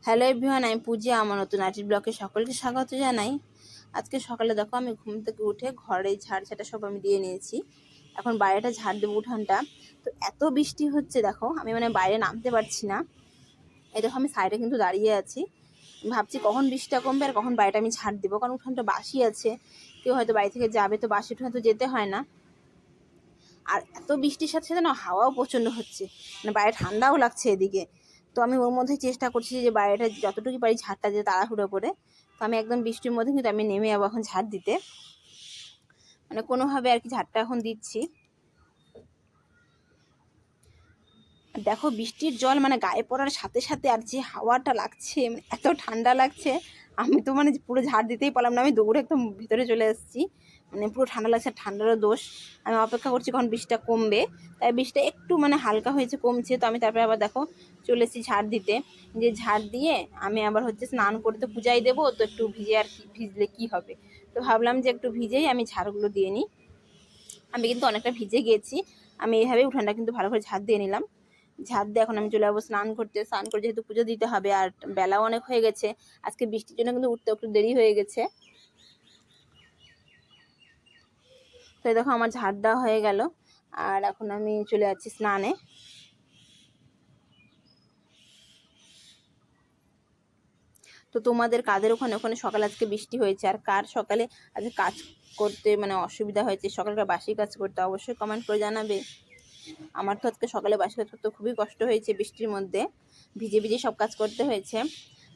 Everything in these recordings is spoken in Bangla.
হ্যালো এভরিওয়ান, আমি পূজা। আমার নতুন আর্টির ব্লগে সকলকে স্বাগত জানাই। আজকে সকালে দেখো আমি ঘুম থেকে উঠে ঘরে ঝাড় ঝাঁটা সব আমি দিয়ে নিয়েছি। এখন বাইরেটা ঝাড় দেবো, উঠানটা। তো এত বৃষ্টি হচ্ছে দেখো, আমি বাইরে নামতে পারছি না। এই দেখো আমি সাইডে কিন্তু দাঁড়িয়ে আছি, ভাবছি কখন বৃষ্টিটা কমবে আর কখন বাড়িটা আমি ঝাড় দেবো, কারণ উঠানটা বাসি আছে। কেউ হয়তো বাড়ি থেকে যাবে, তো বাসি উঠানে তো যেতে হয় না। আর এত বৃষ্টির সাথে সাথে না হাওয়াও প্রচণ্ড হচ্ছে, বাইরে ঠান্ডাও লাগছে এদিকে। তো আমি ওর মধ্যে চেষ্টা করছি যে বাইরেটা যতটুকু পারি ঝাড়টা দিয়ে তাড়াহুড়ো করে। তো আমি একদম বৃষ্টির মধ্যে কিন্তু আমি নেমে যাবো এখন ঝাড় দিতে, কোনোভাবে আর কি ঝাড়টা এখন দিচ্ছি। দেখো বৃষ্টির জল গায়ে পড়ার সাথে সাথে আর যে হাওয়াটা লাগছে, এত ঠান্ডা লাগছে। আমি তো পুরো ঝাড় দিতেই পারলাম না, আমি দৌড়ে একদম ভিতরে চলে এসেছি। পুরো ঠান্ডা লাগছে, ঠান্ডারও দোষ। আমি অপেক্ষা করছি কখন বৃষ্টিটা কমবে। তাই বৃষ্টিটা একটু হালকা হয়েছে, কমছে। তো আমি তারপরে আবার দেখো চলে এসেছি ঝাড় দিতে। যে ঝাড় দিয়ে আমি আবার স্নান করতে পূজাই দেবো, তো একটু ভিজে আর কি, ভিজলে কি হবে। তো ভাবলাম যে একটু ভিজেই আমি ঝাড়গুলো দিয়ে নিই। আমি কিন্তু অনেকটা ভিজে গিয়েছি। আমি এইভাবে উঠানটা কিন্তু ভালো করে ঝাড় দিয়ে নিলাম। ঝাড় দিয়ে এখন আমি চলে যাবো স্নান করতে। স্নান করে যেহেতু পুজো দিতে হবে, আর বেলাও অনেক হয়ে গেছে। আজকে বৃষ্টির জন্য কিন্তু উঠতে একটু দেরি হয়ে গেছে। তো দেখো আমার ঝাড় দেওয়া হয়ে গেল, আর এখন আমি চলে যাচ্ছি স্নানে। তো তোমাদের কাদের ওখানে ওখানে সকালে আজকে বৃষ্টি হয়েছে, আর কার সকালে আজকে কাজ করতে অসুবিধা হয়েছে, সকালকার বাসি কাজ করতে, অবশ্যই কমেন্ট করে জানাবে। আমার তো আজকে সকালে বাসি কাজ করতে খুবই কষ্ট হয়েছে, বৃষ্টির মধ্যে ভিজে ভিজে সব কাজ করতে হয়েছে।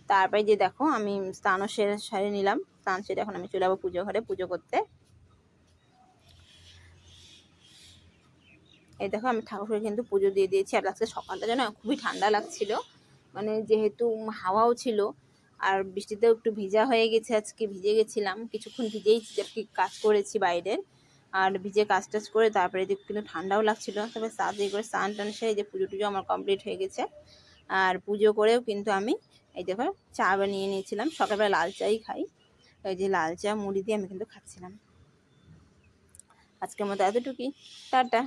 তারপরে যে দেখো আমি স্নানও সেরে নিলাম। স্নান সেরে এখন আমি চলে যাবো পুজো ঘরে পুজো করতে। এই দেখো আমি ঠাকুরকে কিন্তু পুজো দিয়ে দিয়েছি। আর আজকে সকালটা যেন খুবই ঠান্ডা লাগছিল, যেহেতু হাওয়াও ছিল, আর বৃষ্টিতেও একটু ভিজা হয়ে গেছে। আজকে ভিজে গেছিলাম, কিছুক্ষণ ভিজেই আর কি কাজ করেছি বাইরের। আর ভিজে কাজ টাজ করে তারপরে কিন্তু ঠান্ডাও লাগছিল। তারপরে তাড়াতাড়ি করে স্নান টান সেরে যে পুজো টুজো আমার কমপ্লিট হয়ে গেছে। আর পুজো করেও কিন্তু আমি এই দেখো চা বানিয়ে নিয়েছিলাম। সকালবেলা লাল চাই খাই, ওই যে লাল চা মুড়ি দিয়ে আমি কিন্তু খাচ্ছিলাম। আজকের মতো এতটুকুই, টাটা।